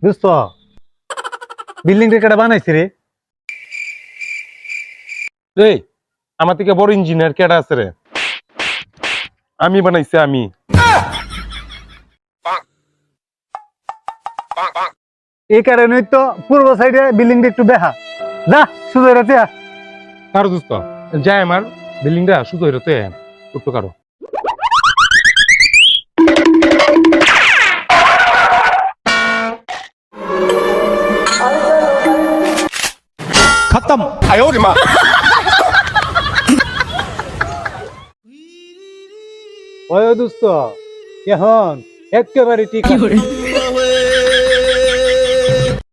দোস্ত বিল্ডিং টা কেডা বানাইছে রে? রে আমার থেকে বড় ইঞ্জিনিয়ার কেডা আছে রে? আমি বানাইছি আমি। এই কারণেই তো পূর্ব সাইডে বিল্ডিং টা একটু দেখা যা শুধু রাতে কারো দোস্ত যায় আমার বিল্ডিংটা শুধু হইতে একটু কারো खत्म। ওই দোস্ত এখন একেবারে ঠিক আছে।